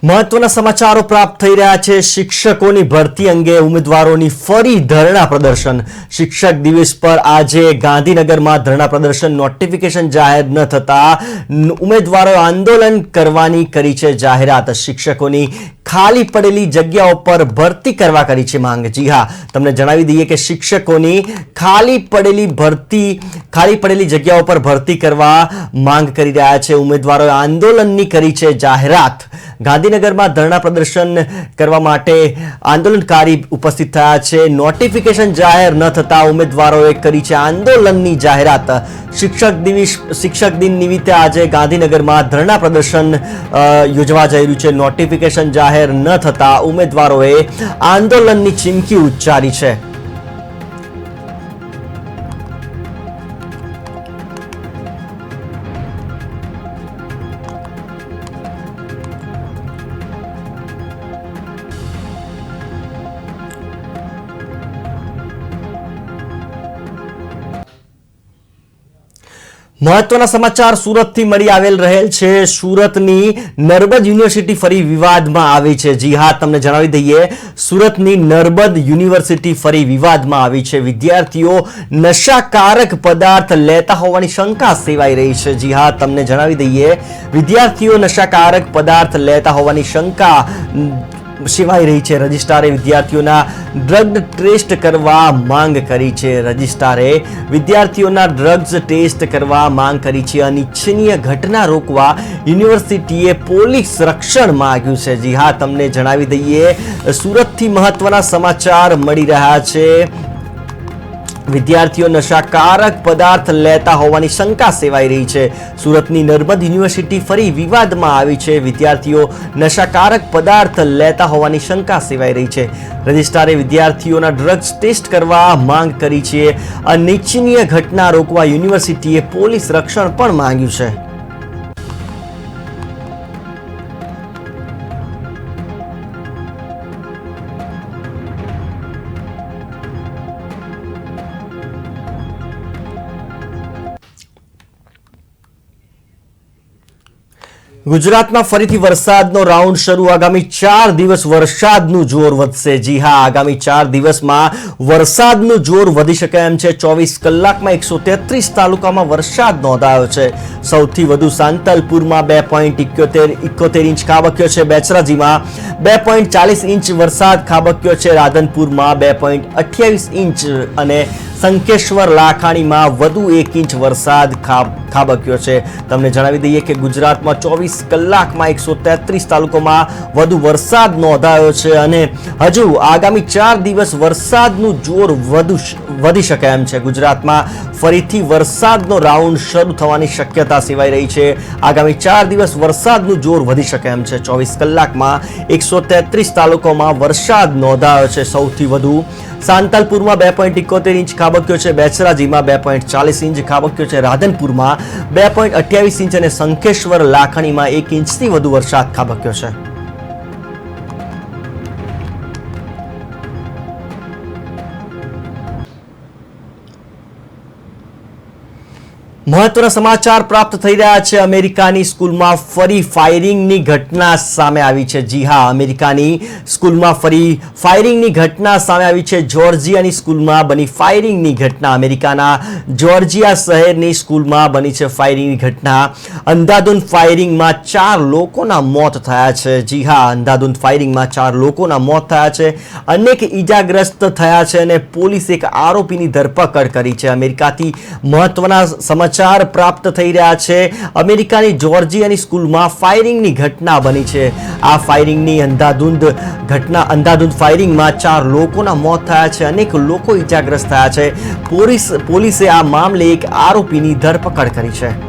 મહત્વના સમાચારો પ્રાપ્ત થઈ રહ્યા છે। શિક્ષકોની ભરતી અંગે ઉમેદવારોની ફરી ધરણા પ્રદર્શન। શિક્ષક દિવસ પર આજે ગાંધીનગરમાં ધરણા પ્રદર્શન। નોટિફિકેશન જાહેર ન થતા ઉમેદવારોએ આંદોલન કરવાની કરી છે જાહેરાત। શિક્ષકોની ખાલી પડેલી જગ્યાઓ પર ભરતી કરવા કરી છે માંગ। जी हाँ, તમને જણાવી દઈએ કે શિક્ષકોની ખાલી પડેલી જગ્યાઓ પર ભરતી કરવા માંગ કરી રહ્યા છે। ઉમેદવારોએ આંદોલનની કરી છે જાહેરાત। ગાંધીનગરમાં ધરણા પ્રદર્શન કરવા માટે આંદોલનકારી ઉપસ્થિત થયા છે। નોટિફિકેશન જાહેર ન થતા ઉમેદવારોએ કરી છે આંદોલનની જાહેરાત। શિક્ષક દિન નિમિત્તે આજે ગાંધીનગરમાં ધરણા પ્રદર્શન યોજવા જઈ રહ્યું છે। નોટિફિકેશન જાહેર ન થતા ઉમેદવારોએ આંદોલનની ચીમકી ઉચ્ચારી છે। મહત્વના સમાચાર સુરતથી મળી રહેલ છે। સુરતની નર્મદ યુનિવર્સિટી ફરી વિવાદમાં આવી છે। જી હા, તમને જણાવી દઈએ સુરતની નર્મદ યુનિવર્સિટી ફરી વિવાદમાં આવી છે। વિદ્યાર્થીઓ નશાકારક પદાર્થ લેતા હોવાની શંકા સેવાઈ રહી છે। જી હા, તમને જણાવી દઈએ વિદ્યાર્થીઓ નશાકારક પદાર્થ લેતા હોવાની શંકા સેવાઈ રહી છે। રજિસ્ટ્રારે વિદ્યાર્થીઓના ડ્રગ ટેસ્ટ કરવા માંગ કરી છે। રજિસ્ટ્રારે વિદ્યાર્થીઓના ડ્રગ્સ ટેસ્ટ કરવા માંગ કરી છે। અનિચ્છનીય ઘટના રોકવા યુનિવર્સિટીએ પોલીસ રક્ષણ માંગ્યું છે। જી હા, તમને જણાવી દઈએ સુરતથી મહત્વના સમાચાર મળી રહ્યા છે। વિદ્યાર્થીઓ નશાકારક પદાર્થ લેતા હોવાની શંકા સેવાઈ રહી છે। સુરતની નર્મદ યુનિવર્સિટી ફરી વિવાદમાં આવી છે। વિદ્યાર્થીઓ નશાકારક પદાર્થ લેતા હોવાની શંકા સેવાઈ રહી છે। રજિસ્ટ્રારે વિદ્યાર્થીઓના ડ્રગ્સ ટેસ્ટ કરવા માંગ કરી છે। અનિચ્છનીય ઘટના રોકવા યુનિવર્સિટીએ પોલીસ રક્ષણ પણ માંગ્યું છે। ગુજરાતમાં ફરીથી વરસાદનો રાઉન્ડ શરૂ। આગામી 4 દિવસ વરસાદનું જોર વધશે। જી હા, આગામી 4 દિવસમાં વરસાદનું જોર વધી શકે એમ છે। 24 કલાકમાં 133 તાલુકામાં વરસાદ નોંધાયો છે। સૌથી વધુ સાંતલપુરમાં 2.71 ઇંચ ખાબક્યો છે। બેચરાજીમાં 2.40 ઇંચ વરસાદ ખાબક્યો છે। રાધનપુરમાં 2.28 ઇંચ અને સંકેશ્વર લાખાણીમાં વધુ 1 ઇંચ વરસાદ ખાબક્યો છે। તમને જણાવી દઈએ કે ગુજરાતમાં 24 કલાકમાં 133 તાલુકામાં વધુ વરસાદ નોંધાયો છે અને હજુ આગામી 4 દિવસ વરસાદનું જોર વધી શકે એમ છે। ગુજરાતમાં ફરીથી વરસાદનો રાઉન્ડ શરૂ થવાની શક્યતા સેવાઈ રહી છે। આગામી 4 દિવસ વરસાદનું જોર વધી શકે એમ છે। 24 કલાકમાં 133 તાલુકામાં વરસાદ નોંધાયો છે। સૌથી વધુ સાંતલપુરમાં 2.71 ઇંચ ખાબક્યો છે। બેચરાજીમાં 2.40 ઇંચ ખાબક્યો છે। રાધનપુરમાં 2.28 ઇંચ અને સંકેશ્વર લાખણીમાં 1 ઇંચથી વધુ વરસાદ ખાબક્યો છે। મહત્વના સમાચાર પ્રાપ્ત થઈ રહ્યા છે। અમેરિકાની સ્કૂલમાં ફરી ફાયરિંગની ઘટના સામે આવી છે। જી હા, અમેરિકાની સ્કૂલમાં ફરી ફાયરિંગની ઘટના સામે આવી છે। જોર્જિયાની સ્કૂલમાં બની ફાયરિંગની ઘટના। અમેરિકાના જોર્જિયા શહેરની સ્કૂલમાં બની છે ફાયરિંગની ઘટના। અંધાધૂંધ ફાયરિંગમાં 4 લોકોના મોત થયા છે। જી હા, અંધાધૂંધ ફાયરિંગમાં 4 લોકોના મોત થયા છે। અનેક ઈજાગ્રસ્ત થયા છે અને પોલીસે એક આરોપીની ધરપકડ કરી છે। અમેરિકાથી મહત્વના સમાચાર પ્રાપ્ત થઈ રહ્યા છે। અમેરિકાની જોર્જિયાની સ્કૂલમાં ફાયરિંગની ઘટના બની છે। આ ફાયરિંગની અંધાધૂંધ ફાયરિંગમાં 4 લોકોના મોત થયા છે। અનેક લોકો ઈજાગ્રસ્ત થયા છે। પોલીસે આ મામલે એક આરોપીની ધરપકડ કરી છે।